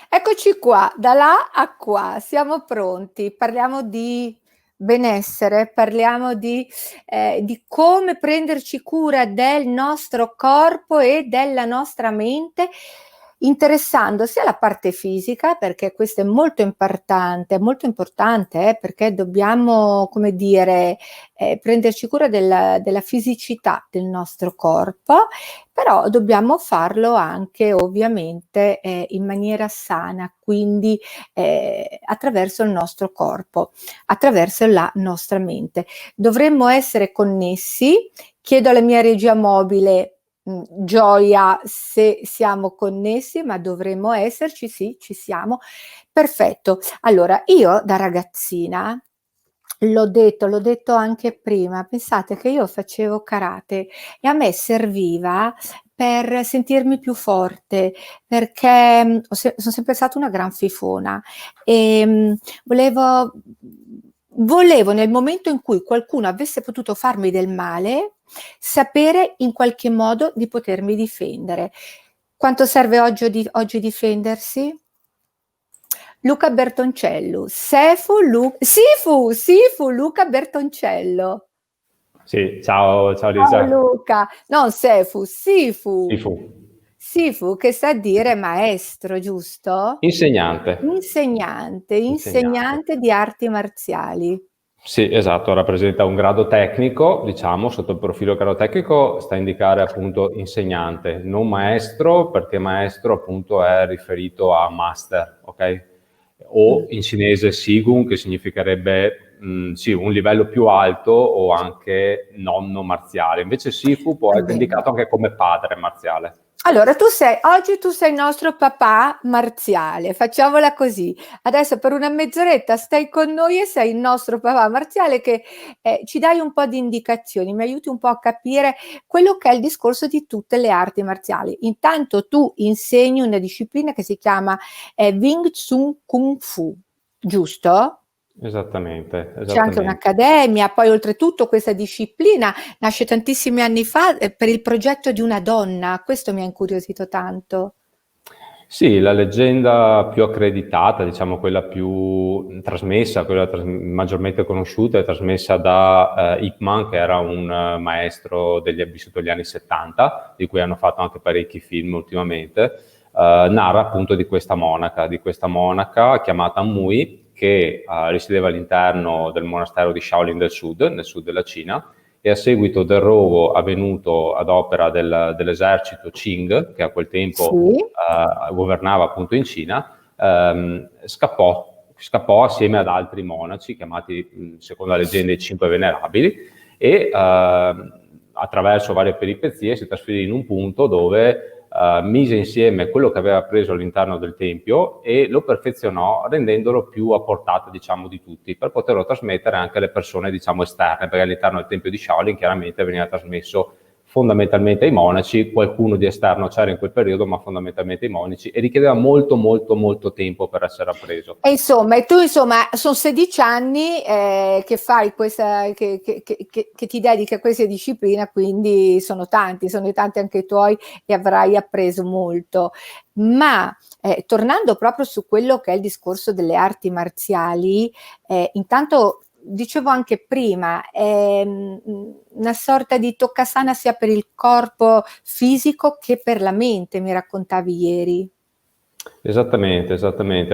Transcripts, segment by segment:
Eccoci qua, da là a qua, siamo pronti. Parliamo di benessere, parliamo di come prenderci cura del nostro corpo e della nostra mente, interessando sia la parte fisica, perché questo è molto importante, perché dobbiamo, come dire, prenderci cura della fisicità del nostro corpo, però dobbiamo farlo anche ovviamente in maniera sana, quindi attraverso il nostro corpo, attraverso la nostra mente. Dovremmo essere connessi. Chiedo alla mia regia mobile, Gioia, se siamo connessi, ma dovremmo esserci, sì, ci siamo. Perfetto. Allora, io da ragazzina, l'ho detto anche prima, pensate che io facevo karate e a me serviva per sentirmi più forte, perché sono sempre stata una gran fifona e volevo, volevo nel momento in cui qualcuno avesse potuto farmi del male, sapere in qualche modo di potermi difendere. Quanto serve oggi difendersi? Luca Bertoncello, Sifu Luca Bertoncello. Sì, ciao Ciao Lisa. Luca, non Sefu, Sì, Sifu. fu. Sifu che sta a dire maestro, giusto? Insegnante. Insegnante. Insegnante di arti marziali. Sì, esatto, rappresenta un grado tecnico, diciamo, sotto il profilo grado tecnico sta a indicare appunto insegnante, non maestro, perché maestro appunto è riferito a master, ok? O in cinese Sigun, che significherebbe sì, un livello più alto o anche nonno marziale. Invece Sifu può Va essere bene. indicato anche come padre marziale. Allora, oggi tu sei il nostro papà marziale, facciamola così. Adesso per una mezz'oretta stai con noi e sei il nostro papà marziale che ci dai un po' di indicazioni, mi aiuti un po' a capire quello che è il discorso di tutte le arti marziali. Intanto tu insegni una disciplina che si chiama Wing Chun Kung Fu, giusto? Esattamente, C'è anche esattamente. un'accademia, poi oltretutto questa disciplina nasce tantissimi anni fa per il progetto di una donna, questo mi ha incuriosito tanto. Sì, la leggenda più accreditata, diciamo quella più trasmessa, quella maggiormente conosciuta, è trasmessa da Ip Man, che era un maestro vissuto gli anni 70, di cui hanno fatto anche parecchi film ultimamente. Narra appunto di questa monaca chiamata Mui, che risiedeva all'interno del monastero di Shaolin del Sud, nel sud della Cina, e a seguito del rogo avvenuto ad opera dell'esercito Qing, che a quel tempo Sì, governava appunto in Cina, scappò assieme ad altri monaci, chiamati secondo la leggenda i Cinque Venerabili, e attraverso varie peripezie si trasferì in un punto dove mise insieme quello che aveva preso all'interno del tempio e lo perfezionò rendendolo più a portata, diciamo, di tutti, per poterlo trasmettere anche alle persone, diciamo, esterne, perché all'interno del tempio di Shaolin chiaramente veniva trasmesso fondamentalmente ai monaci, qualcuno di esterno c'era in quel periodo, ma fondamentalmente ai monaci, e richiedeva molto tempo per essere appreso. e insomma, e tu insomma, sono 16 anni che fai questa, che ti dedichi a questa disciplina, quindi sono tanti anche i tuoi e avrai appreso molto. Ma tornando proprio su quello che è il discorso delle arti marziali, intanto dicevo anche prima, è una sorta di toccasana sia per il corpo fisico che per la mente, mi raccontavi ieri. Esattamente,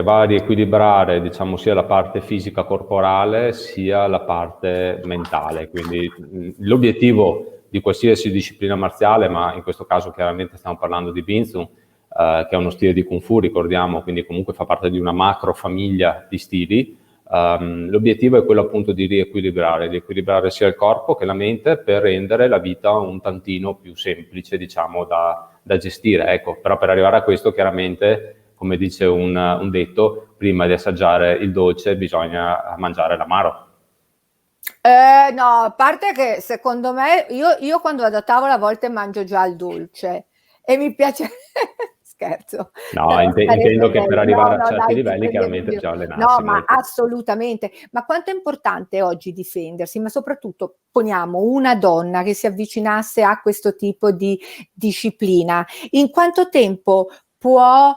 va a riequilibrare, diciamo, sia la parte fisica corporale sia la parte mentale, quindi l'obiettivo di qualsiasi disciplina marziale, ma in questo caso chiaramente stiamo parlando di Wing Chun, che è uno stile di Kung Fu, ricordiamo, quindi comunque fa parte di una macro famiglia di stili. L'obiettivo è quello appunto di riequilibrare sia il corpo che la mente per rendere la vita un tantino più semplice, diciamo, da gestire. Ecco, però per arrivare a questo chiaramente, come dice un detto, prima di assaggiare il dolce bisogna mangiare l'amaro. No, a parte che secondo me, io quando vado a tavola a volte mangio già il dolce e mi piace, scherzo, No, però sarebbe intendo che per bello, no, arrivare a no, certi dai, ti livelli prendevo in chiaramente giro. bisogna No, allenarsi ma molto. assolutamente, ma quanto è importante oggi difendersi, ma soprattutto poniamo una donna che si avvicinasse a questo tipo di disciplina, in quanto tempo può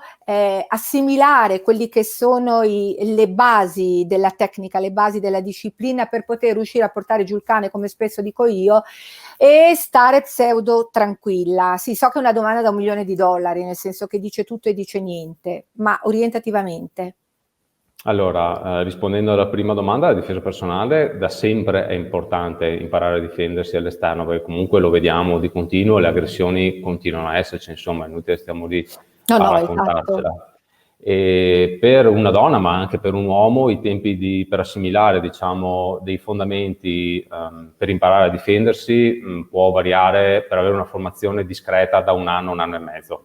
assimilare quelli che sono le basi della tecnica, le basi della disciplina per poter riuscire a portare giù il cane, come spesso dico io, e stare pseudo tranquilla. Sì, so che è una domanda da $1.000.000, nel senso che dice tutto e dice niente, ma orientativamente. Allora, rispondendo alla prima domanda, la difesa personale da sempre è importante imparare a difendersi all'esterno, perché comunque lo vediamo di continuo, le aggressioni continuano a esserci, insomma, è inutile stiamo lì a No, raccontarcela. esatto. E per una donna, ma anche per un uomo, i tempi per assimilare, diciamo, dei fondamenti per imparare a difendersi può variare per avere una formazione discreta da 1 anno e mezzo.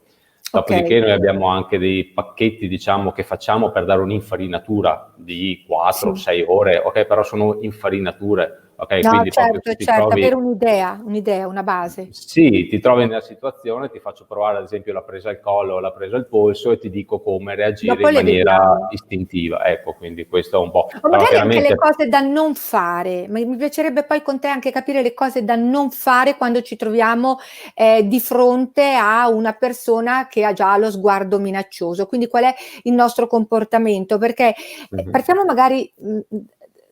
Dopodiché noi abbiamo anche dei pacchetti, diciamo, che facciamo per dare un'infarinatura di 4-6 ore, ok, però sono infarinature, ok? No, Quindi proprio certo, ti certo, trovi... avere un'idea, una base. Sì, ti trovi nella situazione, ti faccio provare ad esempio la presa al collo, la presa al polso e ti dico come reagire Dopo in le maniera vediamo. istintiva. Ecco, quindi questo è un po'... O Però magari anche le chiaramente... cose da non fare, ma mi piacerebbe poi con te anche capire le cose da non fare quando ci troviamo di fronte a una persona che ha già lo sguardo minaccioso. Quindi qual è il nostro comportamento? Perché partiamo magari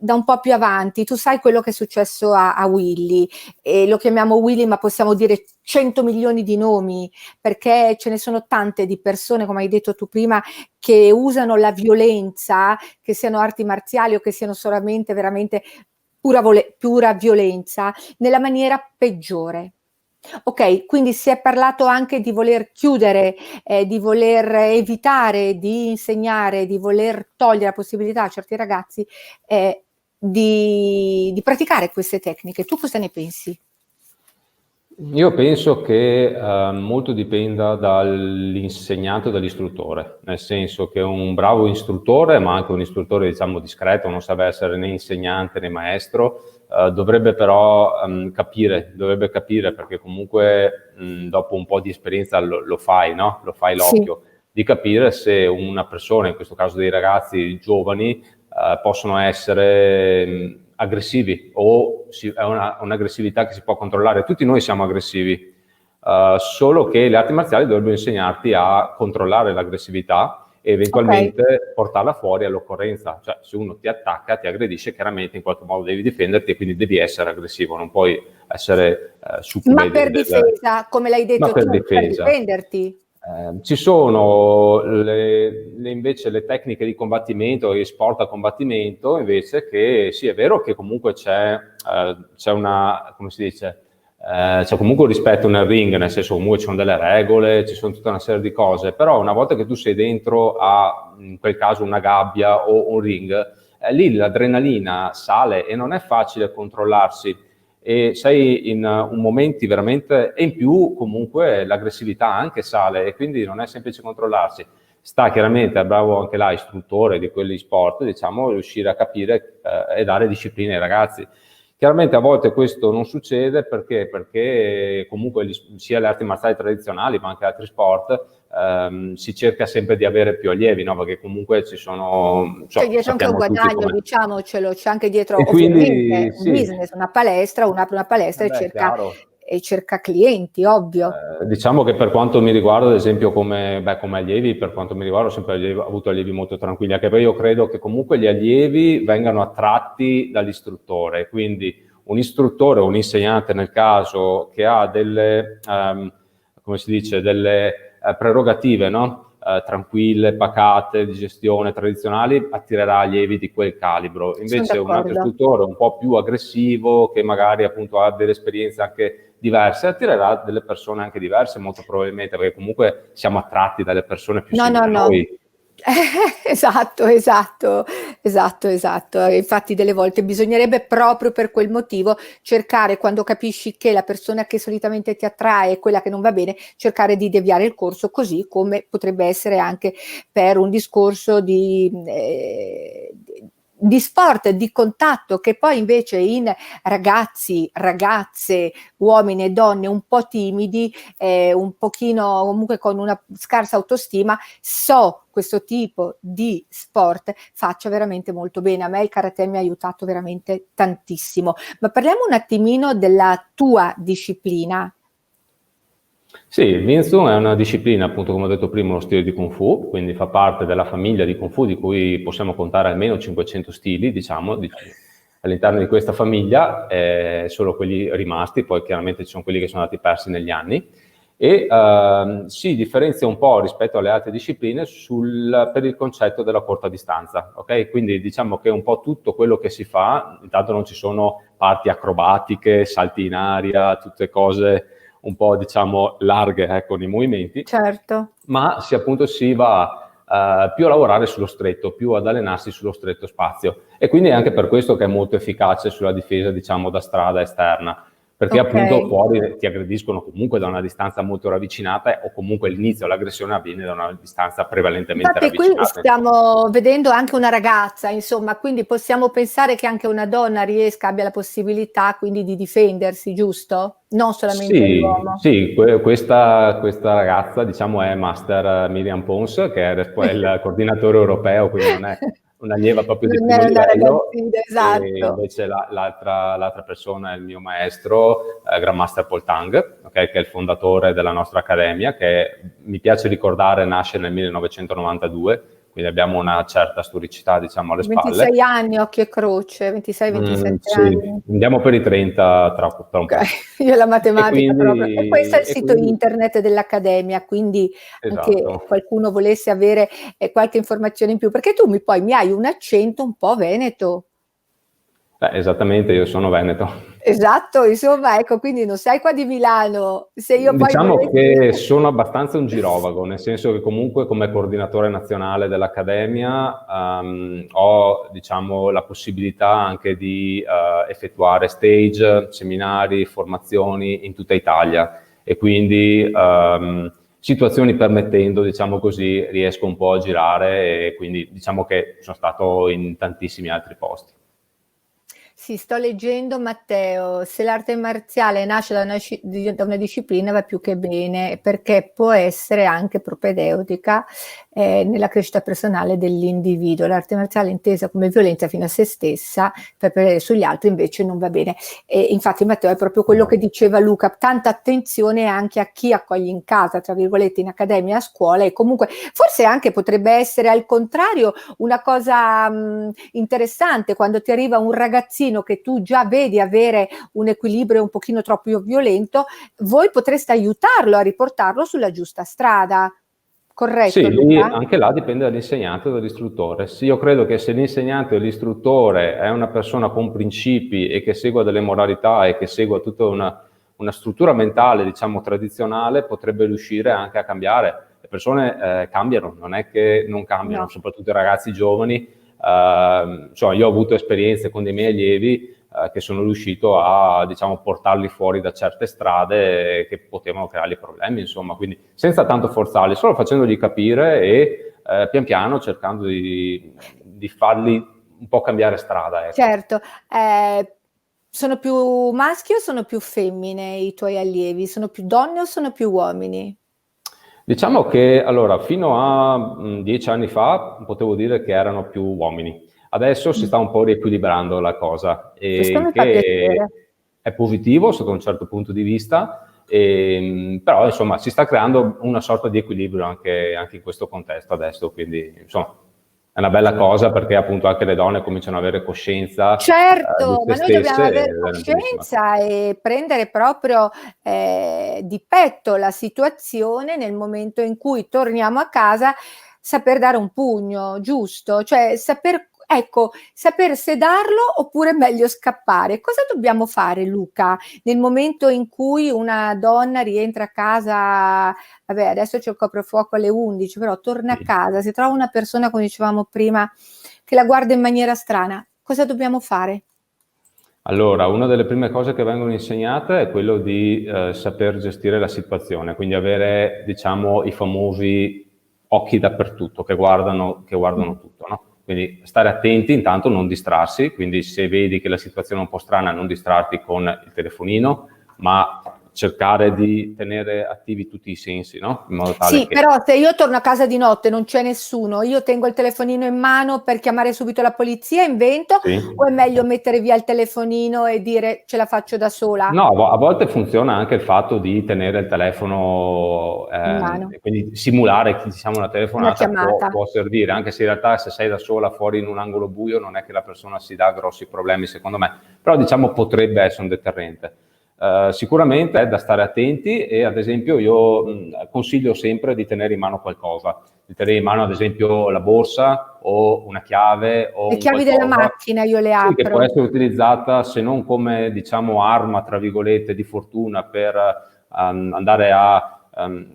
da un po' più avanti. Tu sai quello che è successo a Willy, e lo chiamiamo Willy, ma possiamo dire 100 milioni di nomi, perché ce ne sono tante di persone, come hai detto tu prima, che usano la violenza, che siano arti marziali o che siano solamente veramente pura violenza, nella maniera peggiore. Ok, quindi si è parlato anche di voler chiudere, di voler evitare di insegnare, di voler togliere la possibilità a certi ragazzi di praticare queste tecniche. Tu cosa ne pensi? Io penso che molto dipenda dall'insegnante o dall'istruttore, nel senso che un bravo istruttore, ma anche un istruttore diciamo discreto, non serve essere né insegnante né maestro, dovrebbe però dovrebbe capire perché comunque dopo un po' di esperienza lo fai, no? Lo fai Sì. l'occhio, di capire se una persona, in questo caso dei ragazzi giovani, possono essere aggressivi o è un'aggressività che si può controllare. Tutti noi siamo aggressivi, solo che le arti marziali dovrebbero insegnarti a controllare l'aggressività e eventualmente portarla fuori all'occorrenza. Cioè, se uno ti attacca, ti aggredisce, chiaramente in qualche modo devi difenderti e quindi devi essere aggressivo, non puoi essere succube. Ma per difesa, come l'hai detto tu, per difenderti. Ci sono invece le tecniche di combattimento e sport a combattimento, invece che sì, è vero che comunque c'è una, come si dice, c'è comunque un rispetto nel ring, nel senso comunque ci sono delle regole, ci sono tutta una serie di cose, però una volta che tu sei dentro a, in quel caso, una gabbia o un ring, lì l'adrenalina sale e non è facile controllarsi. E sei in momenti veramente, e in più comunque l'aggressività anche sale e quindi non è semplice controllarsi. Sta chiaramente al bravo anche là istruttore di quegli sport, diciamo, riuscire a capire e dare disciplina ai ragazzi. Chiaramente a volte questo non succede perché comunque sia le arti marziali tradizionali ma anche altri sport si cerca sempre di avere più allievi, no? Perché comunque ci sono... C'è dietro anche un guadagno, diciamocelo, c'è anche dietro e ovviamente quindi un sì, business, una palestra, uno apre una palestra chiaro. e cerca clienti, ovvio. Diciamo che per quanto mi riguarda, ad esempio, come allievi, per quanto mi riguarda, ho sempre avuto allievi molto tranquilli, anche perché io credo che comunque gli allievi vengano attratti dall'istruttore, quindi un istruttore o un insegnante nel caso che ha delle, come si dice, delle prerogative, no? Tranquille, pacate, di gestione, tradizionali, attirerà allievi di quel calibro. Invece un altro istruttore un po' più aggressivo, che magari appunto ha delle esperienze anche diverse, attirerà delle persone anche diverse molto probabilmente, perché comunque siamo attratti dalle persone più simili a noi. Esatto. Infatti delle volte bisognerebbe proprio per quel motivo cercare, quando capisci che la persona che solitamente ti attrae è quella che non va bene, cercare di deviare il corso, così come potrebbe essere anche per un discorso di sport, di contatto, che poi invece in ragazzi, ragazze, uomini e donne un po' timidi, un pochino comunque con una scarsa autostima, questo tipo di sport faccia veramente molto bene. A me il karate mi ha aiutato veramente tantissimo. Ma parliamo un attimino della tua disciplina. Sì, il Wing Chun è una disciplina, appunto, come ho detto prima, uno stile di Kung Fu, quindi fa parte della famiglia di Kung Fu, di cui possiamo contare almeno 500 stili, diciamo, all'interno di questa famiglia, solo quelli rimasti, poi chiaramente ci sono quelli che sono andati persi negli anni, e si differenzia un po' rispetto alle altre discipline per il concetto della corta distanza, ok? Quindi diciamo che un po' tutto quello che si fa, intanto non ci sono parti acrobatiche, salti in aria, tutte cose un po', diciamo, larghe, ecco, nei movimenti, Certo. ma appunto si va più a lavorare sullo stretto, più ad allenarsi sullo stretto spazio, e quindi è anche per questo che è molto efficace sulla difesa, diciamo, da strada esterna, perché appunto fuori ti aggrediscono comunque da una distanza molto ravvicinata, o comunque l'inizio dell'aggressione avviene da una distanza prevalentemente Infatti qui ravvicinata. stiamo vedendo anche una ragazza, insomma, quindi possiamo pensare che anche una donna abbia la possibilità quindi di difendersi, giusto? Non solamente l'uomo. Sì, questa ragazza, diciamo, è Master Miriam Pons, che è il coordinatore europeo, quindi non è una allieva proprio di Non primo è una livello, ragazzina, e esatto. invece l'altra persona è il mio maestro, Grandmaster Paul Tang, okay, che è il fondatore della nostra accademia, che mi piace ricordare nasce nel 1992, quindi abbiamo una certa storicità, diciamo, alle 26 spalle. anni, occhio e croce, 26-27 Sì, anni. andiamo per i 30 tra un Okay, po'. io la E matematica proprio. E questo è il sito quindi internet dell'Accademia, quindi anche esatto. qualcuno volesse avere, qualche informazione in più, perché tu mi hai un accento un po' veneto. Esattamente, io sono veneto. Esatto, insomma, ecco, quindi non sei qua di Milano. Se io poi Diciamo volessi che sono abbastanza un girovago, nel senso che comunque come coordinatore nazionale dell'Accademia ho, diciamo, la possibilità anche di effettuare stage, seminari, formazioni in tutta Italia, e quindi situazioni permettendo, diciamo così, riesco un po' a girare, e quindi diciamo che sono stato in tantissimi altri posti. Sì, sto leggendo Matteo, se l'arte marziale nasce da una disciplina va più che bene, perché può essere anche propedeutica nella crescita personale dell'individuo. L'arte marziale intesa come violenza fino a se stessa, per prevalere sugli altri invece non va bene. E infatti Matteo è proprio quello che diceva Luca, tanta attenzione anche a chi accoglie in casa, tra virgolette, in accademia, a scuola, e comunque forse anche potrebbe essere al contrario una cosa interessante quando ti arriva un ragazzino che tu già vedi avere un equilibrio un pochino troppo violento, voi potreste aiutarlo a riportarlo sulla giusta strada. Corretto, Sì, lì, Luca? anche là dipende dall'insegnante o dall'istruttore. Sì, io credo che se l'insegnante o l'istruttore è una persona con principi e che segua delle moralità e che segua tutta una struttura mentale, diciamo, tradizionale, potrebbe riuscire anche a cambiare. Le persone cambiano, non è che non cambiano, No. soprattutto i ragazzi giovani. Insomma, io ho avuto esperienze con dei miei allievi che sono riuscito a, diciamo, portarli fuori da certe strade che potevano creargli problemi, insomma, quindi senza tanto forzarli, solo facendogli capire e pian piano cercando di farli un po' cambiare strada, ecco. Certo, sono più maschi o sono più femmine i tuoi allievi? Sono più donne o sono più uomini? Diciamo che allora fino a 10 anni fa potevo dire che erano più uomini. Adesso si sta un po' riequilibrando la cosa, Questo il mi fa che piacere. è positivo sotto un certo punto di vista, però insomma si sta creando una sorta di equilibrio anche in questo contesto adesso, quindi insomma è una bella cosa, perché appunto anche le donne cominciano ad avere coscienza di Certo, se ma noi dobbiamo stesse, ed aver è una bellissima cosa. coscienza e prendere proprio, di petto la situazione nel momento in cui torniamo a casa, saper dare un pugno, giusto? Cioè saper sedarlo oppure è meglio scappare. Cosa dobbiamo fare, Luca, nel momento in cui una donna rientra a casa, vabbè adesso c'è il coprifuoco alle 11, però torna a Sì. casa, si trova una persona, come dicevamo prima, che la guarda in maniera strana, cosa dobbiamo fare? Allora, una delle prime cose che vengono insegnate è quello di saper gestire la situazione, quindi avere, diciamo, i famosi occhi dappertutto che guardano tutto, no? Quindi stare attenti, intanto non distrarsi, quindi se vedi che la situazione è un po' strana non distrarti con il telefonino, ma cercare di tenere attivi tutti i sensi, no? In modo tale Sì, che... però se io torno a casa di notte e non c'è nessuno, io tengo il telefonino in mano per chiamare subito la polizia, invento, Sì. o è meglio mettere via il telefonino e dire ce la faccio da sola No, a volte funziona anche il fatto di tenere il telefono, in mano? quindi simulare che diciamo una Una telefonata chiamata. può servire, anche se in realtà se sei da sola fuori in un angolo buio non è che la persona si dà grossi problemi secondo me, però diciamo potrebbe essere un deterrente. Sicuramente è da stare attenti e ad esempio io consiglio sempre di tenere in mano qualcosa, di tenere in mano ad esempio la borsa o una chiave o Le un chiavi della qualcosa. macchina io le Sì, che può apro. essere utilizzata se non come diciamo arma tra virgolette di fortuna per andare a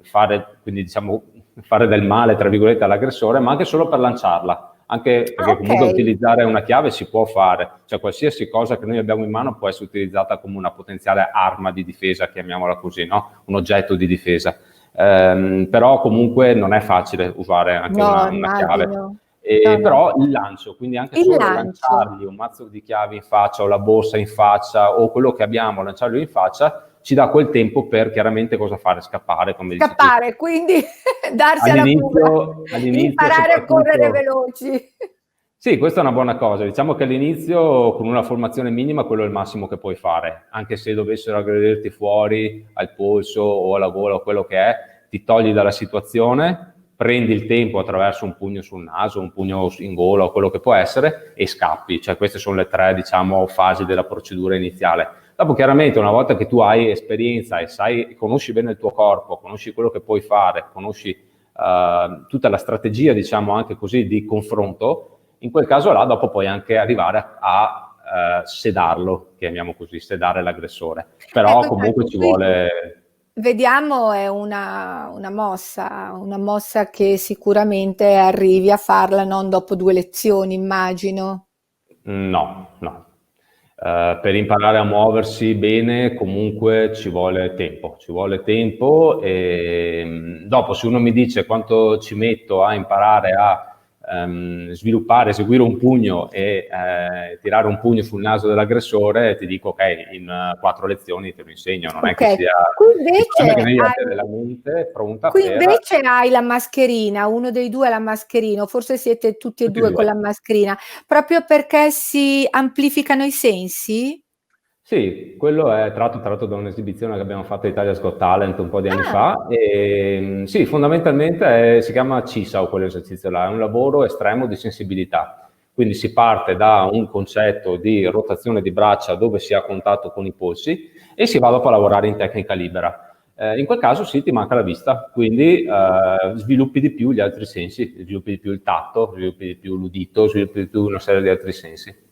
fare, quindi diciamo fare del male tra virgolette all'aggressore, ma anche solo per lanciarla. Anche Ah, perché ok. comunque utilizzare una chiave si può fare, cioè qualsiasi cosa che noi abbiamo in mano può essere utilizzata come una potenziale arma di difesa, chiamiamola così, no? Un oggetto di difesa. Però comunque non è facile usare anche No, una chiave. immagino. No, no. Però il lancio, quindi anche Il solo lancio. lanciargli un mazzo di chiavi in faccia o la borsa in faccia o quello che abbiamo, lanciarlo in faccia, ci dà quel tempo per chiaramente cosa fare, scappare, come dici tu. Scappare, quindi darsi alla fuga, All'inizio imparare a correre soprattutto, veloci. sì, questa è una buona cosa. Diciamo che all'inizio con una formazione minima quello è il massimo che puoi fare, anche se dovessero aggredirti fuori al polso o alla gola o quello che è, ti togli dalla situazione, prendi il tempo attraverso un pugno sul naso, un pugno in gola o quello che può essere e scappi. Cioè queste sono le tre, diciamo, fasi della procedura iniziale. Dopo chiaramente una volta che tu hai esperienza e sai, conosci bene il tuo corpo, conosci quello che puoi fare, conosci tutta la strategia, diciamo anche così, di confronto, in quel caso là dopo puoi anche arrivare a sedarlo, chiamiamo così, sedare l'aggressore. Però Ecco, comunque infatti, ci qui vuole... vediamo è una mossa che sicuramente arrivi a farla non dopo 2 lezioni, immagino. No, no. Per imparare a muoversi bene comunque ci vuole tempo e dopo se uno mi dice quanto ci metto a imparare a sviluppare, eseguire un pugno e tirare un pugno sul naso dell'aggressore, ti dico ok, in 4 lezioni te lo insegno, non è che Ok, sia... qui Il problema è che invece devi avere hai, la mente pronta qui per invece hai la mascherina, uno dei due ha la mascherina, o forse siete tutti e tutti e due con due. la mascherina, proprio perché si amplificano i sensi? Sì, quello è tratto da un'esibizione che abbiamo fatto a Italia's Got Talent un po' di anni Ah, fa e sì, fondamentalmente si chiama CISAO quell'esercizio là, è un lavoro estremo di sensibilità, quindi si parte da un concetto di rotazione di braccia dove si ha contatto con i polsi e si va dopo a lavorare in tecnica libera. In quel caso sì, ti manca la vista, quindi sviluppi di più gli altri sensi, sviluppi di più il tatto, sviluppi di più l'udito, sviluppi di più una serie di altri sensi.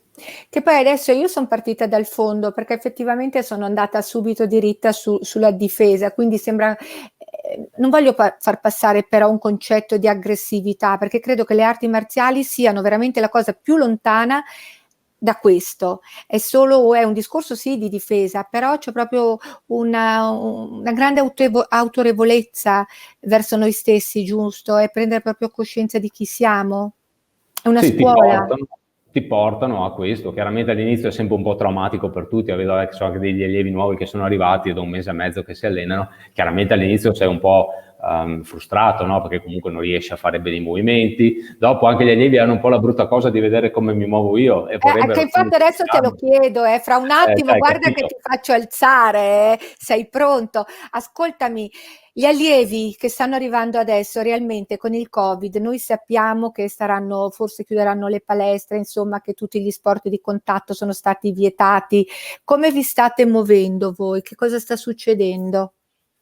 che poi adesso io son partita dal fondo, perché effettivamente sono andata subito diritta sulla difesa, quindi sembra non voglio far passare però un concetto di aggressività, perché credo che le arti marziali siano veramente la cosa più lontana da questo. È un discorso sì di difesa, però c'è proprio una grande autorevolezza verso noi stessi, giusto? E prendere proprio coscienza di chi siamo. È una Sì, scuola. ti portano a questo. Chiaramente all'inizio è sempre un po' traumatico per tutti, vedo che so anche degli allievi nuovi che sono arrivati da un mese e mezzo che si allenano, chiaramente all'inizio sei un po' frustrato, no? Perché comunque non riesci a fare bene i movimenti, dopo anche gli allievi hanno un po' la brutta cosa di vedere come mi muovo io e Che vorrebbero infatti adesso te lo imitarmi. chiedo, fra un attimo Cioè, guarda che capito? ti faccio alzare, sei pronto? Ascoltami, gli allievi che stanno arrivando adesso realmente con il Covid, noi sappiamo che forse chiuderanno le palestre, insomma che tutti gli sport di contatto sono stati vietati. Come vi state muovendo voi? Che cosa sta succedendo?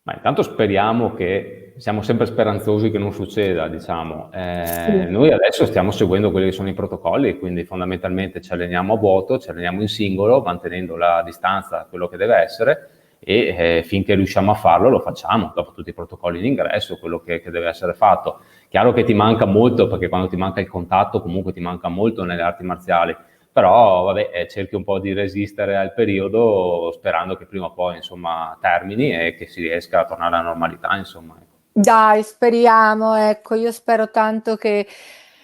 Ma intanto speriamo che, siamo sempre speranzosi che non succeda, diciamo. Sì. Noi adesso stiamo seguendo quelli che sono i protocolli, quindi fondamentalmente ci alleniamo a vuoto, ci alleniamo in singolo, mantenendo la distanza, quello che deve essere, e finché riusciamo a farlo lo facciamo, dopo tutti i protocolli di ingresso, quello che deve essere fatto. Chiaro che ti manca molto, perché quando ti manca il contatto comunque ti manca molto nelle arti marziali, però vabbè, cerchi un po' di resistere al periodo sperando che prima o poi insomma termini e che si riesca a tornare alla normalità insomma. Dai, speriamo, ecco, io spero tanto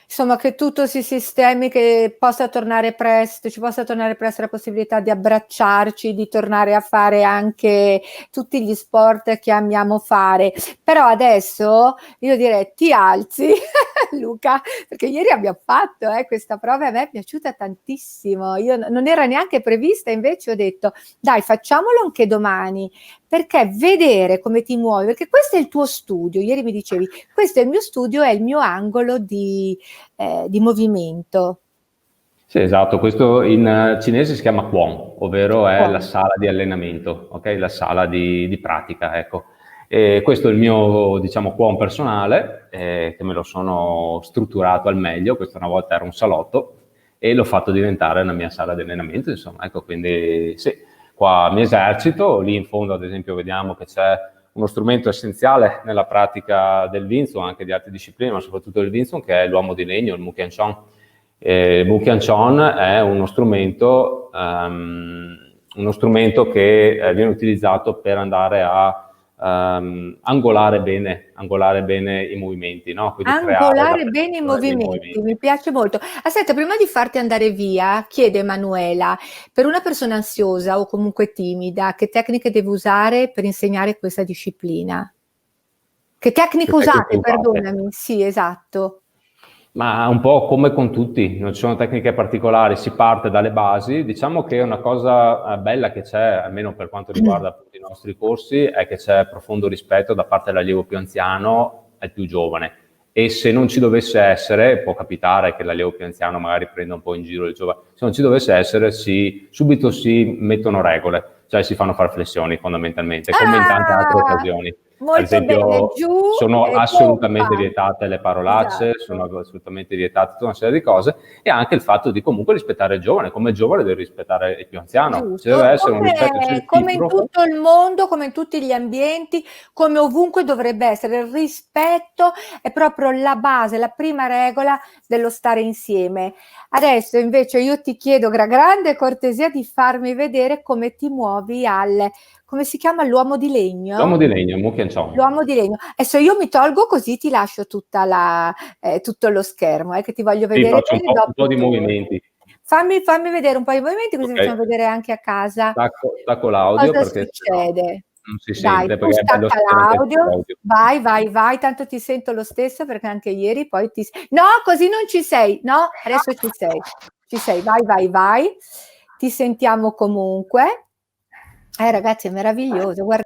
insomma, che tutto si sistemi, che possa tornare presto, ci possa tornare presto la possibilità di abbracciarci, di tornare a fare anche tutti gli sport che amiamo fare. Però adesso io direi ti alzi, Luca, perché ieri abbiamo fatto questa prova e a me è piaciuta tantissimo. Io non era neanche prevista, invece ho detto dai, facciamolo anche domani, perché vedere come ti muovi, perché questo è il tuo studio, ieri mi dicevi, questo è il mio studio, è il mio angolo di movimento. Sì, esatto, questo in cinese si chiama Quan, ovvero è la Wow. sala di allenamento, ok? La sala di pratica, ecco. E questo è il mio, diciamo, Quan personale, che me lo sono strutturato al meglio, questo una volta era un salotto, e l'ho fatto diventare la mia sala di allenamento, insomma, ecco, quindi sì, qua mi esercito, lì in fondo ad esempio vediamo che c'è uno strumento essenziale nella pratica del Wing Chun, anche di altre discipline, ma soprattutto del Wing Chun, che è l'uomo di legno, il Mukian Chon. Mukian Chon è uno strumento che viene utilizzato per andare a angolare bene i movimenti, no? Quindi creare la Angolare bene i precisione dei movimenti, mi movimenti. piace molto. Aspetta, prima di farti andare via, chiede Emanuela, per una persona ansiosa o comunque timida, che tecniche deve usare per insegnare questa disciplina? Che tecniche Che tecniche usate, usate? perdonami, sì, esatto. Ma un po' come con tutti, non ci sono tecniche particolari, si parte dalle basi. Diciamo che una cosa bella che c'è, almeno per quanto riguarda appunto i nostri corsi, è che c'è profondo rispetto da parte dell'allievo più anziano al più giovane. E se non ci dovesse essere, può capitare che l'allievo più anziano magari prenda un po' in giro il giovane, se non ci dovesse essere, subito si mettono regole, cioè si fanno fare flessioni fondamentalmente, come in tante altre Ah, occasioni. Ad molto bene, esempio, giù sono e assolutamente pompa. vietate le parolacce, sono Esatto. assolutamente vietate tutta una serie di cose, e anche il fatto di comunque rispettare il giovane, come il giovane deve rispettare il più anziano. Ci deve Giusto, essere un rispetto come in reciproco. tutto il mondo, come in tutti gli ambienti, come ovunque dovrebbe essere. Il rispetto è proprio la base, la prima regola dello stare insieme. Adesso invece io ti chiedo, grande cortesia, di farmi vedere come ti muovi come si chiama, l'uomo di L'uomo legno? di legno, Mukian Chon. L'uomo di legno. Adesso io mi tolgo così ti lascio tutto lo schermo, che ti voglio Sì, vedere faccio bene, un po' dopo di torno. movimenti. Fammi vedere un paio di movimenti così Ok, facciamo vedere anche a casa stacco l'audio cosa perché sennò succede. non si Dai, sente, tu perché è bello stacca sentire anche il tuo l'audio, audio. vai, vai, vai, tanto ti sento lo stesso perché anche ieri poi No, così non ci sei. No, adesso ci sei. Ci sei, vai, vai, vai. Ti sentiamo comunque. Ragazzi, è meraviglioso. Guarda.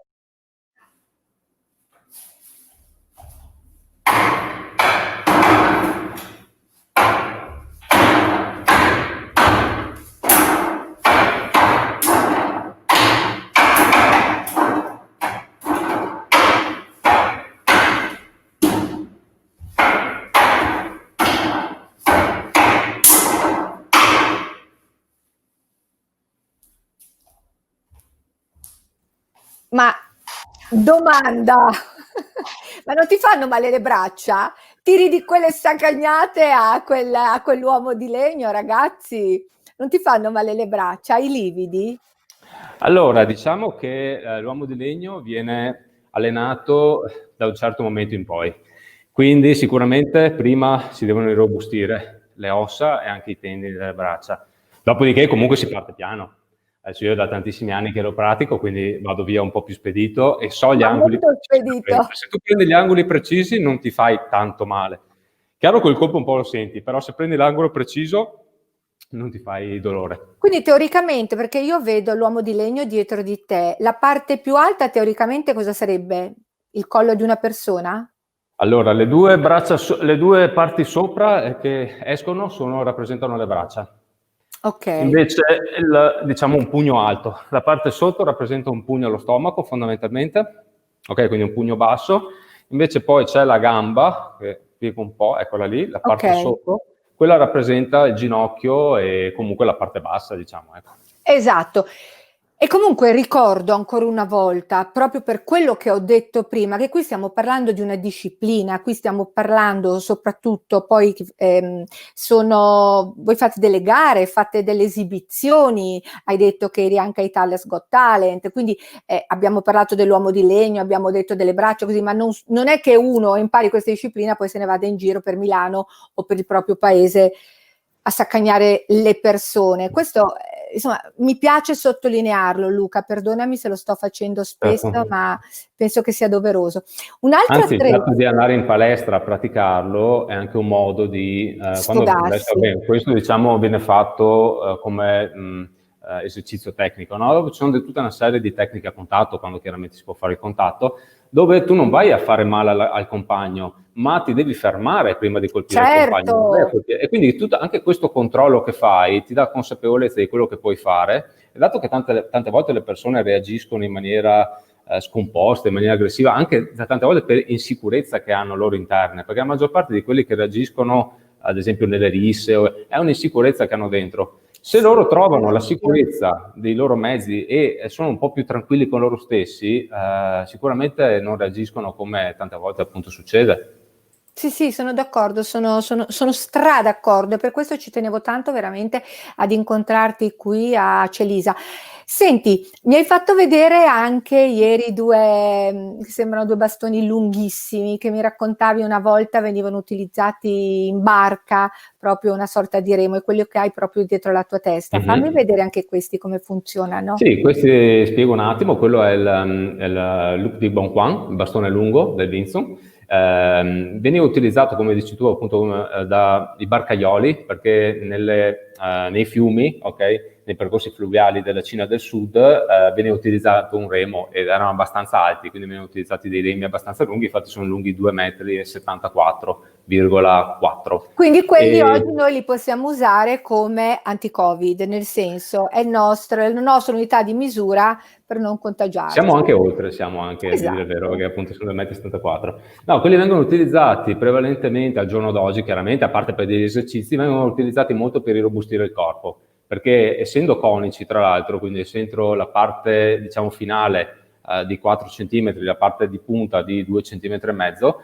Ma domanda, ma non ti fanno male le braccia? Tiri di quelle stacagnate a quell'uomo di legno, ragazzi? Non ti fanno male le braccia? Hai i lividi? Allora, diciamo che l'uomo di legno viene allenato da un certo momento in poi, quindi sicuramente prima si devono irrobustire le ossa e anche i tendini delle braccia. Dopodiché comunque si parte piano. Adesso io da tantissimi anni che lo pratico, quindi vado via un po' più spedito e so gli Ma angoli molto precisi da spedito. prendere. Se tu prendi gli angoli precisi non ti fai tanto male. Chiaro che il colpo un po' lo senti, però se prendi l'angolo preciso non ti fai dolore. Quindi teoricamente, perché io vedo l'uomo di legno dietro di te, la parte più alta teoricamente cosa sarebbe? Il collo di una persona? Allora, le due parti sopra che escono rappresentano le braccia. Ok, Invece, diciamo un pugno alto. La parte sotto rappresenta un pugno allo stomaco, fondamentalmente. Ok, quindi un pugno basso. Invece poi c'è la gamba, che piego un po', eccola lì, la ok. parte sotto. Quella rappresenta il ginocchio e comunque la parte bassa, diciamo. Ecco. Esatto. E comunque ricordo ancora una volta, proprio per quello che ho detto prima, che qui stiamo parlando di una disciplina, qui stiamo parlando soprattutto poi voi fate delle gare, fate delle esibizioni, hai detto che eri anche a Italia's Got Talent, quindi abbiamo parlato dell'uomo di legno, abbiamo detto delle braccia così, ma non è che uno impari questa disciplina poi se ne vada in giro per Milano o per il proprio paese a saccagnare le persone. Questo, insomma, mi piace sottolinearlo, Luca, perdonami se lo sto facendo spesso, Certo. ma penso che sia doveroso. Un'altra Anzi, il fatto di andare in palestra a praticarlo è anche un modo di, sfogarsi. questo diciamo viene fatto come esercizio tecnico, no? Dopo ci sono tutta una serie di tecniche a contatto, quando chiaramente si può fare il contatto, dove tu non vai a fare male al compagno, ma ti devi fermare prima di colpire il compagno. E quindi anche questo controllo che fai ti dà consapevolezza di quello che puoi fare, e dato che tante volte le persone reagiscono in maniera scomposta, in maniera aggressiva, anche tante volte per insicurezza che hanno loro interne, perché la maggior parte di quelli che reagiscono, ad esempio nelle risse, è un'insicurezza che hanno dentro. Se loro trovano la sicurezza dei loro mezzi e sono un po' più tranquilli con loro stessi, sicuramente non reagiscono come tante volte appunto succede. Sì, sono d'accordo, sono stra d'accordo, e per questo ci tenevo tanto veramente ad incontrarti qui a Celisa. Senti, mi hai fatto vedere anche ieri che sembrano due bastoni lunghissimi, che mi raccontavi una volta venivano utilizzati in barca, proprio una sorta di remo, e quelli che hai proprio dietro la tua testa. Fammi vedere anche questi come funzionano. Sì, questi spiego un attimo. Quello è il Luc de Bonquin, il bastone lungo del Vinson. Veniva utilizzato, come dici tu, appunto dai barcaioli, perché nei fiumi, ok, nei percorsi fluviali della Cina del Sud, veniva utilizzato un remo, ed erano abbastanza alti, quindi venivano utilizzati dei remi abbastanza lunghi, infatti sono lunghi 2,74 m. Quindi quelli oggi noi li possiamo usare come anti-Covid, nel senso è la nostra unità di misura per non contagiarci. Siamo anche, esatto, a dire il vero, perché appunto sono 2,74 m. No, quelli vengono utilizzati prevalentemente al giorno d'oggi, chiaramente, a parte per degli esercizi, vengono utilizzati molto per irrobustire il corpo, perché essendo conici, tra l'altro, quindi essendo la parte, diciamo, finale di 4 cm, la parte di punta di 2,5 cm,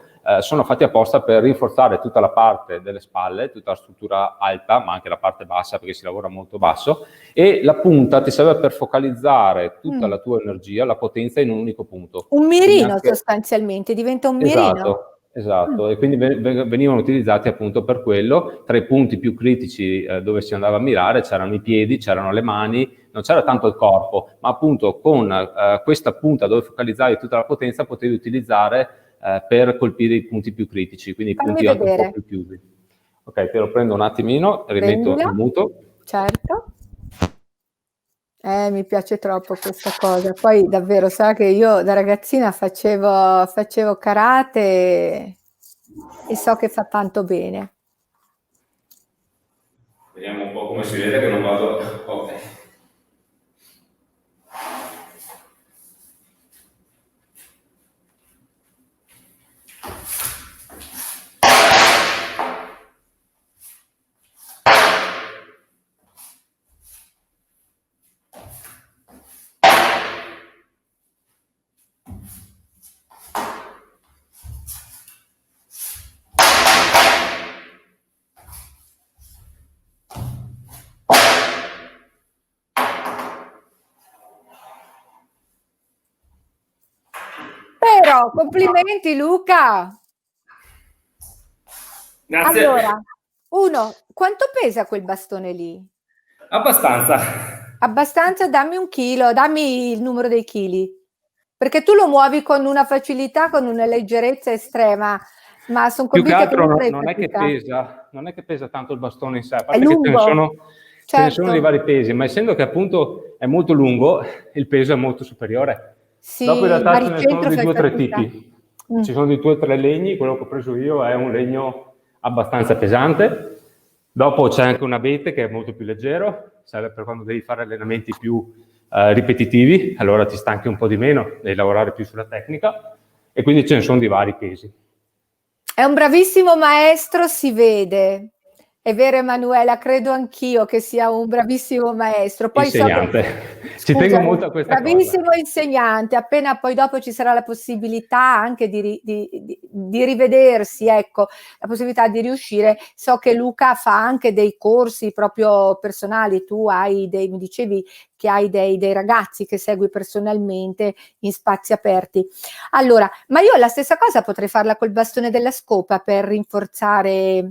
sono fatti apposta per rinforzare tutta la parte delle spalle, tutta la struttura alta, ma anche la parte bassa, perché si lavora molto basso, e la punta ti serve per focalizzare tutta la tua energia, la potenza in un unico punto. Un mirino sostanzialmente, diventa un mirino. Esatto, e quindi venivano utilizzati appunto per quello. Tra i punti più critici dove si andava a mirare c'erano i piedi, c'erano le mani, non c'era tanto il corpo, ma appunto con questa punta dove focalizzavi tutta la potenza potevi utilizzare per colpire i punti più critici, quindi i punti anche un po' più chiusi. Ok, te lo prendo un attimino, rimetto il muto. Certo. Mi piace troppo questa cosa. Poi davvero, sa che io da ragazzina facevo karate e so che fa tanto bene. Vediamo un po' come si vede che non vado. Ok. Però, complimenti Luca! Grazie. Allora, quanto pesa quel bastone lì? Abbastanza. Abbastanza, dammi un chilo, dammi il numero dei chili. Perché tu lo muovi con una facilità, con una leggerezza estrema, ma sono convinta che non è che pesa tanto il bastone in sé, a parte è lungo. Ce ne sono di vari pesi, ma essendo che appunto è molto lungo, il peso è molto superiore. Sì, dopo in realtà ce ne sono di 2 o 3 fatica. tipi. Ci sono di 2 o 3 legni, quello che ho preso io è un legno abbastanza pesante. Dopo c'è anche un abete che è molto più leggero, serve per quando devi fare allenamenti più ripetitivi, allora ti stanchi un po' di meno, devi lavorare più sulla tecnica, e quindi ce ne sono di vari pesi. È un bravissimo maestro, si vede. È vero Emanuela, credo anch'io che sia un bravissimo maestro. Poi Insegnante. so Ci che, tengo scusami, molto a questa cosa. bravissimo insegnante, appena poi dopo ci sarà la possibilità anche di rivedersi, ecco, la possibilità di riuscire. So che Luca fa anche dei corsi proprio personali, tu hai mi dicevi che hai dei ragazzi che segui personalmente in spazi aperti. Allora, ma io la stessa cosa potrei farla col bastone della scopa per rinforzare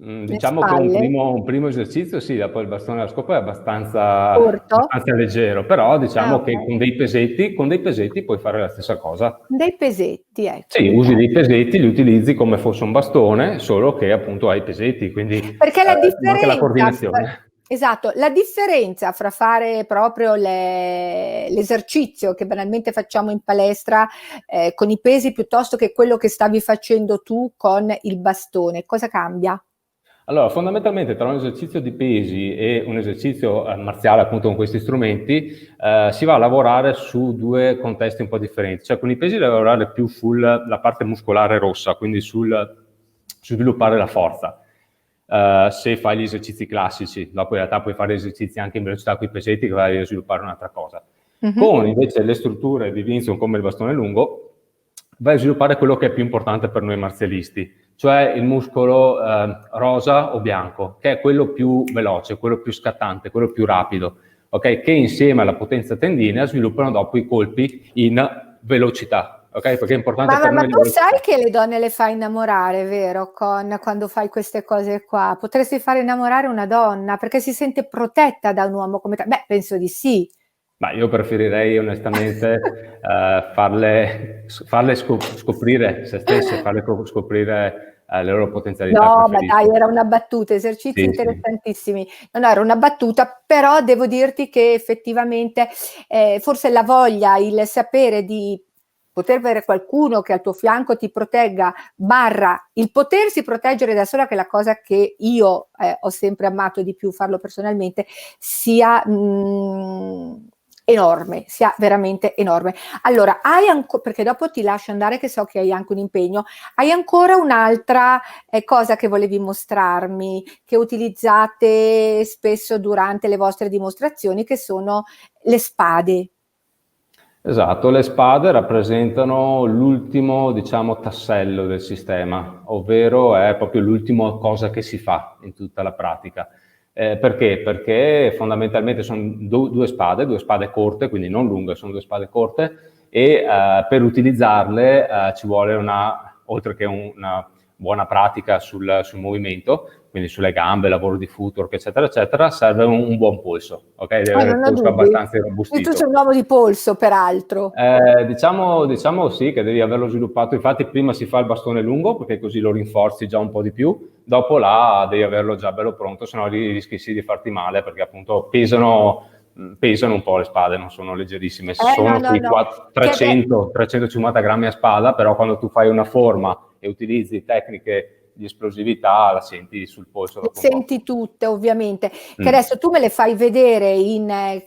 le Diciamo che spalle, un primo esercizio sì, dopo il bastone della scopa è abbastanza corto. leggero, però diciamo che Okay. con dei pesetti puoi fare la stessa cosa. Dei pesetti, ecco, Sì, mi usi piace. dei pesetti, li utilizzi come fosse un bastone, solo che appunto hai i pesetti, quindi Perché la manca la differenza coordinazione. esatto, la differenza fra fare proprio l'esercizio che banalmente facciamo in palestra, con i pesi, piuttosto che quello che stavi facendo tu con il bastone, cosa cambia? Allora, fondamentalmente tra un esercizio di pesi e un esercizio marziale appunto con questi strumenti si va a lavorare su due contesti un po' differenti. Cioè con i pesi devi lavorare più sulla parte muscolare rossa, quindi su sviluppare la forza. Se fai gli esercizi classici, dopo in realtà puoi fare esercizi anche in velocità con i pesetti che vai a sviluppare un'altra cosa. Con invece le strutture di Vinson come il bastone lungo, vai a sviluppare quello che è più importante per noi marzialisti, cioè il muscolo rosa o bianco, che è quello più veloce, quello più scattante, quello più rapido, okay? Che insieme alla potenza tendinea sviluppano dopo i colpi in velocità, okay? Perché è importante per Ma noi la tu sai velocità. che le donne le fai innamorare, vero? Quando fai queste cose qua. Potresti fare innamorare una donna perché si sente protetta da un uomo come te. Beh, penso di sì. Ma io preferirei onestamente farle scoprire se stesse, farle scoprire le loro potenzialità No, ma dai, preferite. era una battuta, esercizi Sì, sì. interessantissimi. No, no, era una battuta, però devo dirti che effettivamente forse la voglia, il sapere di poter avere qualcuno che al tuo fianco ti protegga, barra il potersi proteggere da sola, che è la cosa che io ho sempre amato di più farlo personalmente, sia enorme, sia veramente enorme. Allora, perché dopo ti lascio andare che so che hai anche un impegno, hai ancora un'altra cosa che volevi mostrarmi, che utilizzate spesso durante le vostre dimostrazioni, che sono le spade. Esatto, le spade rappresentano l'ultimo, diciamo, tassello del sistema, ovvero è proprio l'ultima cosa che si fa in tutta la pratica. Perché? Perché fondamentalmente sono due spade corte, quindi non lunghe, sono due spade corte e per utilizzarle ci vuole oltre che una buona pratica sul movimento, quindi sulle gambe, lavoro di footwork, eccetera, eccetera, serve un buon polso, ok? Deve avere il Non ho polso dubbi. abbastanza E tu sei irrobustito. un uomo di polso, peraltro. Diciamo sì, che devi averlo sviluppato. Infatti, prima si fa il bastone lungo perché così lo rinforzi già un po' di più. Dopo là devi averlo già bello pronto, se no rischi sì di farti male perché appunto pesano un po' le spade, non sono leggerissime. No, Sono no, sui no. Che beh, 300-350 grammi a spada, però quando tu fai una forma e utilizzi tecniche di esplosività la senti sul polso le dopo un po'. senti tutte, ovviamente. Che Mm. adesso tu me le fai vedere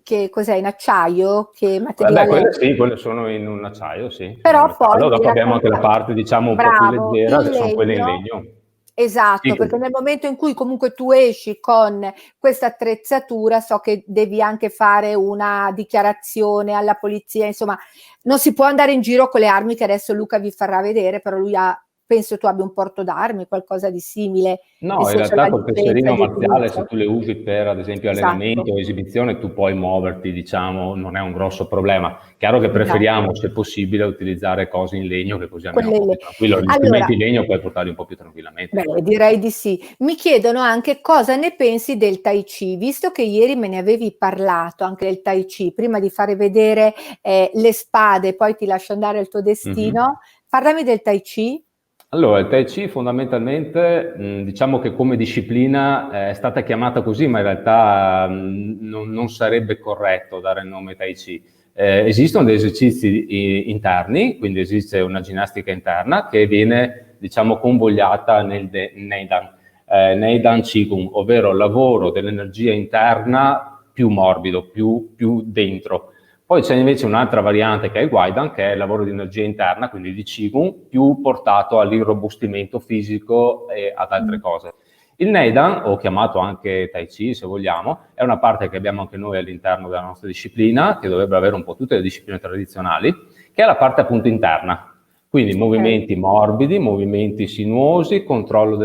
che cos'è, in acciaio? Che Beh, materiale è? quelle sì, quelle sono in un acciaio, sì, sono in Però poi metallo. mi Dopo abbiamo anche la racconta parte, diciamo, un po' più bravo, leggera, il che sono quelle in legno, legno. Sì, esatto, perché nel momento in cui comunque tu esci con questa attrezzatura, so che devi anche fare una dichiarazione alla polizia, insomma, non si può andare in giro con le armi che adesso Luca vi farà vedere, però lui ha, penso tu abbia un porto d'armi, qualcosa di simile, nel no, in senso realtà la col licenza tesserino di marziale, se utilizzo. tu le usi per, ad esempio, Esatto, allenamento o esibizione, tu puoi muoverti, diciamo, non è un grosso problema. Chiaro che esatto. preferiamo, se possibile, utilizzare cose in legno, che così almeno è un Quelle po' le più tranquillo. Gli allora strumenti in legno puoi portarli un po' più tranquillamente. beh, direi di sì. Mi chiedono anche cosa ne pensi del Tai Chi, visto che ieri me ne avevi parlato anche del Tai Chi, prima di fare vedere le spade, poi ti lascio andare al tuo Mhm. destino. Parlami del Tai Chi. Allora, il Tai Chi fondamentalmente, diciamo che come disciplina è stata chiamata così, ma in realtà non sarebbe corretto dare il nome Tai Chi. Esistono degli esercizi interni, quindi esiste una ginnastica interna che viene, diciamo, convogliata nel Neidan, Neidan Qigong, ovvero lavoro dell'energia interna più morbido, più dentro. Poi c'è invece un'altra variante che è il Guaidan, che è il lavoro di energia interna, quindi di Qigong, più portato all'irrobustimento fisico e ad altre cose. Il Neidan, o chiamato anche Tai Chi se vogliamo, è una parte che abbiamo anche noi all'interno della nostra disciplina, che dovrebbe avere un po' tutte le discipline tradizionali, che è la parte appunto interna. Quindi movimenti morbidi, movimenti sinuosi, controllo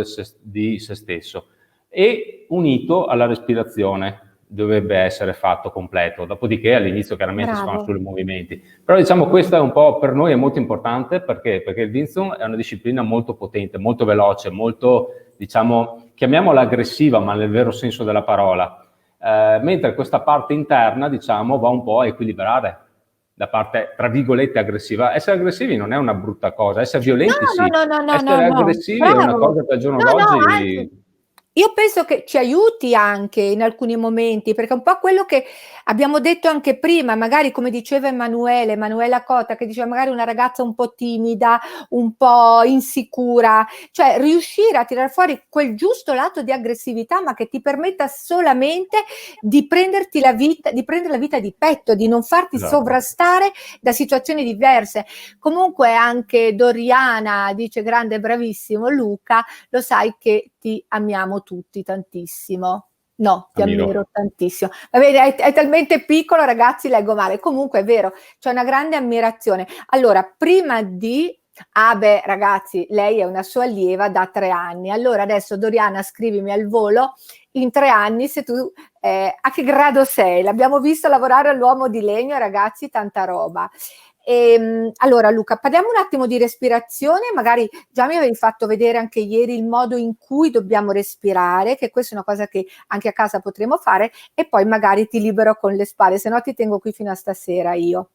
di se stesso e unito alla respirazione dovrebbe essere fatto completo, dopodiché all'inizio chiaramente si fanno solo i movimenti, però diciamo questo è un po' per noi è molto importante perché il Wing Chun è una disciplina molto potente, molto veloce, molto diciamo chiamiamola aggressiva ma nel vero senso della parola, mentre questa parte interna diciamo va un po' a equilibrare la parte tra virgolette aggressiva. Essere aggressivi non è una brutta cosa, essere violenti sì, essere aggressivi è una cosa che al giorno d'oggi io penso che ci aiuti anche in alcuni momenti, perché è un po' quello che abbiamo detto anche prima, magari come diceva Emanuela Cotta, che diceva magari una ragazza un po' timida, un po' insicura, cioè riuscire a tirare fuori quel giusto lato di aggressività, ma che ti permetta solamente di prenderti la vita, di prendere la vita di petto, di non farti sovrastare da situazioni diverse. Comunque anche Doriana dice grande, bravissimo Luca, lo sai che ti amiamo tutti tantissimo. No, ti ammiro tantissimo. Va bene, è talmente piccolo, ragazzi, leggo male. Comunque è vero, c'è una grande ammirazione. Allora, prima di... Ah beh, ragazzi, lei è una sua allieva da 3 anni. Allora adesso, Doriana, scrivimi al volo, in 3 anni, se tu... a che grado sei? L'abbiamo visto lavorare all'uomo di legno, ragazzi, tanta roba. Allora Luca, parliamo un attimo di respirazione, magari già mi avevi fatto vedere anche ieri il modo in cui dobbiamo respirare, che questa è una cosa che anche a casa potremo fare, e poi magari ti libero con le spalle, se no ti tengo qui fino a stasera io.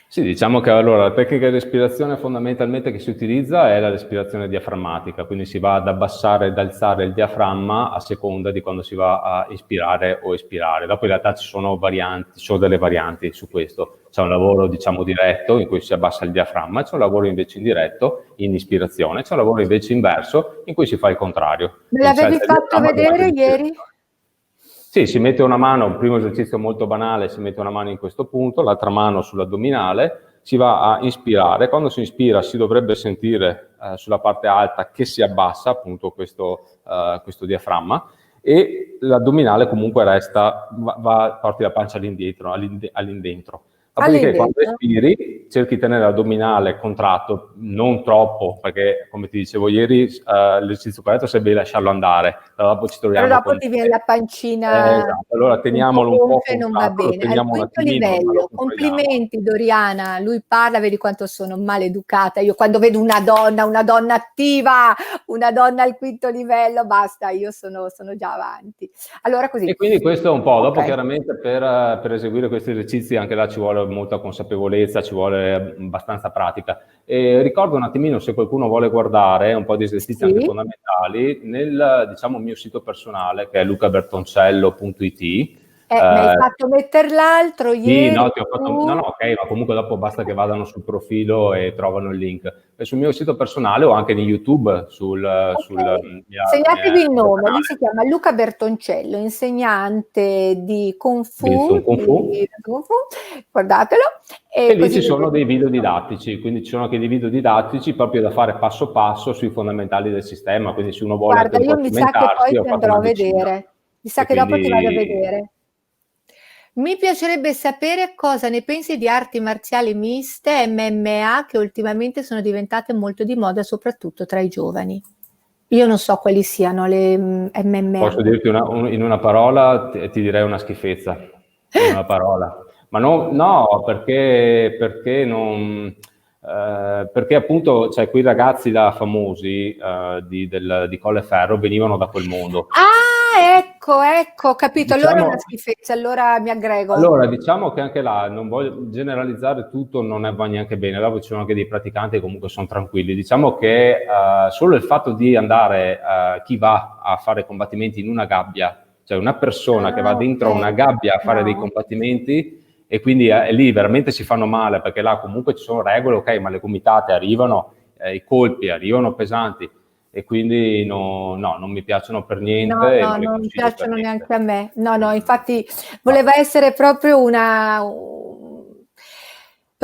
Sì, diciamo che allora la tecnica di respirazione fondamentalmente che si utilizza è la respirazione diaframmatica, quindi si va ad abbassare ed alzare il diaframma a seconda di quando si va a ispirare o espirare. Dopo in realtà ci sono delle varianti su questo. C'è un lavoro diciamo diretto in cui si abbassa il diaframma, c'è un lavoro invece indiretto in ispirazione, c'è un lavoro invece inverso in cui si fa il contrario. Me l'avevi fatto vedere ieri? Sì, si mette una mano, un primo esercizio molto banale, si mette una mano in questo punto, l'altra mano sull'addominale, si va a inspirare, quando si inspira si dovrebbe sentire sulla parte alta che si abbassa appunto questo diaframma e l'addominale comunque resta, porti la pancia all'indentro. Dopodiché quando espiri cerchi di tenere l'addominale contratto, non troppo, perché come ti dicevo ieri l'esercizio corretto sarebbe lasciarlo andare, però dopo ci troviamo però dopo ti viene la pancina esatto. Allora teniamolo un po' contratto, non va bene. Al quinto livello, complimenti Doriana, lui parla, vedi quanto sono maleducata, io quando vedo una donna attiva, una donna al quinto livello, basta, io sono già avanti. Allora così. E quindi questo è un po', dopo chiaramente per eseguire questi esercizi anche là ci vuole molta consapevolezza, ci vuole abbastanza pratica. E ricordo un attimino, se qualcuno vuole guardare un po' di esercizi anche fondamentali, nel diciamo mio sito personale che è lucabertoncello.it. Mi hai fatto mettere l'altro ieri. Sì, no, ti ho fatto, no, ok, ma comunque dopo basta che vadano sul profilo e trovano il link. E sul mio sito personale o anche in YouTube segnatevi il nome, lui si chiama Luca Bertoncello, insegnante di Kung Fu, guardatelo. E lì ci sono dei video didattici, quindi ci sono anche dei video didattici proprio da fare passo passo sui fondamentali del sistema, quindi se uno vuole guarda, io mi sa che poi ti andrò a vedere, mi sa che dopo ti vado a vedere. Mi piacerebbe sapere cosa ne pensi di arti marziali miste, MMA, che ultimamente sono diventate molto di moda, soprattutto tra i giovani. Io non so quali siano le MMA. Posso dirti in una parola, ti direi una schifezza, in una parola. Ma no, perché non... perché appunto cioè, quei ragazzi là famosi di Colleferro venivano da quel mondo. Ecco, capito, diciamo, allora è una schifezza, allora mi aggrego. Allora, diciamo che anche là, non voglio generalizzare tutto, non va neanche bene, là ci sono anche dei praticanti che comunque sono tranquilli. Diciamo che solo il fatto di andare, chi va a fare combattimenti in una gabbia, cioè una persona che va dentro una gabbia a fare dei combattimenti, e quindi lì veramente si fanno male, perché là comunque ci sono regole, ok, ma le gomitate arrivano, i colpi arrivano pesanti, e quindi non mi piacciono per niente. No, non mi piacciono neanche a me. No, infatti voleva essere proprio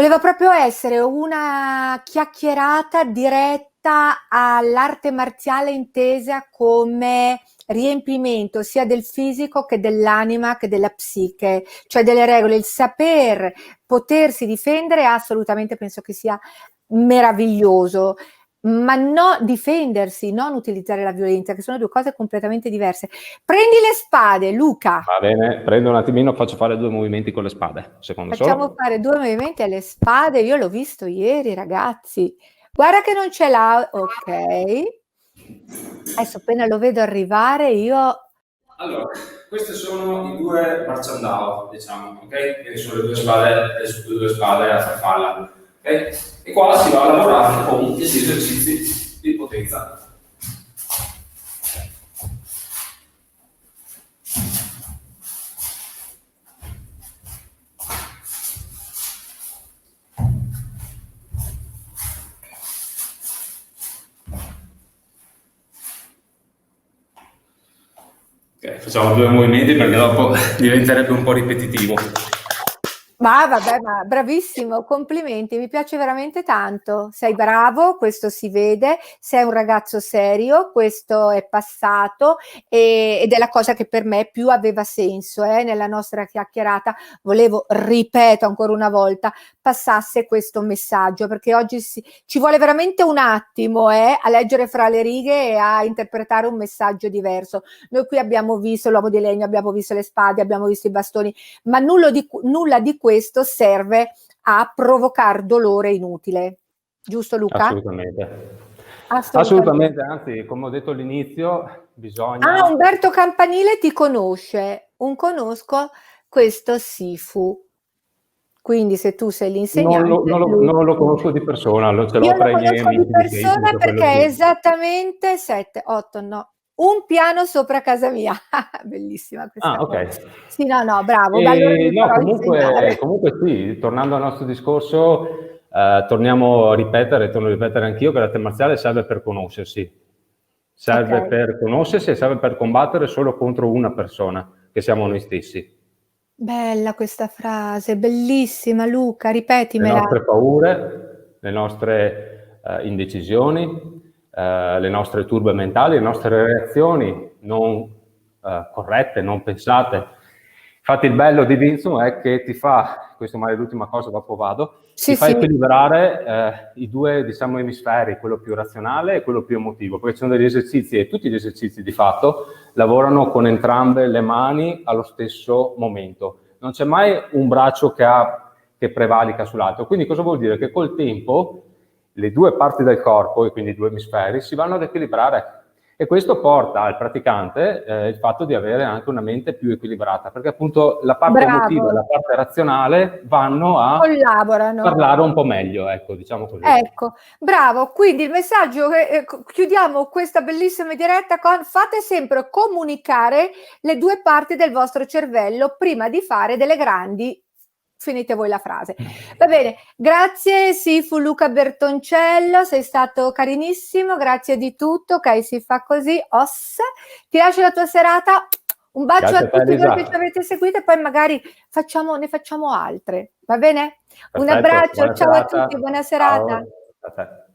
Voleva proprio essere una chiacchierata diretta all'arte marziale intesa come riempimento sia del fisico che dell'anima che della psiche, cioè delle regole, il saper potersi difendere assolutamente penso che sia meraviglioso, ma no difendersi, non utilizzare la violenza, che sono due cose completamente diverse. Prendi le spade, Luca. Va bene, prendo un attimino, faccio fare 2 movimenti con le spade. Un secondo Facciamo solo. fare 2 movimenti alle spade, io l'ho visto ieri ragazzi. Guarda che non ce l'ha, ok. Adesso appena lo vedo arrivare io... Allora, queste sono i 2 marciandao, diciamo, ok? Quindi sono le due spade a farfalla, ok? E qua si va a lavorare con gli esercizi di potenza. Ok, facciamo 2 movimenti perché dopo diventerebbe un po' ripetitivo. Ma vabbè, ma bravissimo, complimenti, mi piace veramente tanto. Sei bravo, questo si vede, sei un ragazzo serio, questo è passato ed è la cosa che per me più aveva senso nella nostra chiacchierata. Volevo, ripeto ancora una volta, passasse questo messaggio, perché oggi ci vuole veramente un attimo a leggere fra le righe e a interpretare un messaggio diverso. Noi qui abbiamo visto l'uomo di legno, abbiamo visto le spade, abbiamo visto i bastoni, ma nulla di questo serve a provocare dolore inutile. Giusto Luca? Assolutamente. Assolutamente. Anzi, come ho detto all'inizio, bisogna... Ah, Umberto Campanile ti conosce, conosco questo Sifu. Quindi se tu sei l'insegnante... Non lo conosco di persona, ce Io l'ho lo tra i miei conosco di amici di persona Facebook, quello perché è sì. esattamente 7, 8, no, un piano sopra casa mia. Bellissima questa Ah, cosa. ok. Sì, no, bravo, da allora mi No, farò insegnare. comunque sì, tornando al nostro discorso, torno a ripetere anch'io che l'arte marziale serve per conoscersi, serve Ok. per conoscersi e serve per combattere solo contro una persona, che siamo noi stessi. Bella questa frase, bellissima Luca, Le ripetimela. nostre paure, le nostre indecisioni, le nostre turbe mentali, le nostre reazioni non corrette, non pensate. Infatti il bello di Wing è che ti fa, questo ma è l'ultima cosa, dopo vado, ti fa equilibrare i due, diciamo, emisferi, quello più razionale e quello più emotivo, perché ci sono degli esercizi, e tutti gli esercizi di fatto lavorano con entrambe le mani allo stesso momento. Non c'è mai un braccio che prevalica sull'altro. Quindi cosa vuol dire? Che col tempo le due parti del corpo, e quindi i due emisferi, si vanno ad equilibrare. E questo porta al praticante il fatto di avere anche una mente più equilibrata, perché appunto la parte emotiva e la parte razionale vanno a collaborano. parlare un po' meglio, ecco, diciamo così. Ecco, bravo. Quindi il messaggio, chiudiamo questa bellissima diretta con: fate sempre comunicare le due parti del vostro cervello prima di fare delle grandi... Finite voi la frase. Va bene, grazie Sifu Luca Bertoncello, sei stato carinissimo, grazie di tutto, ok, si fa così, ti lascio la tua serata, un bacio a tutti voi che ci avete seguito e poi magari ne facciamo altre, va bene? Un Perfetto, abbraccio, buona ciao a serata. tutti, buona serata. Ciao.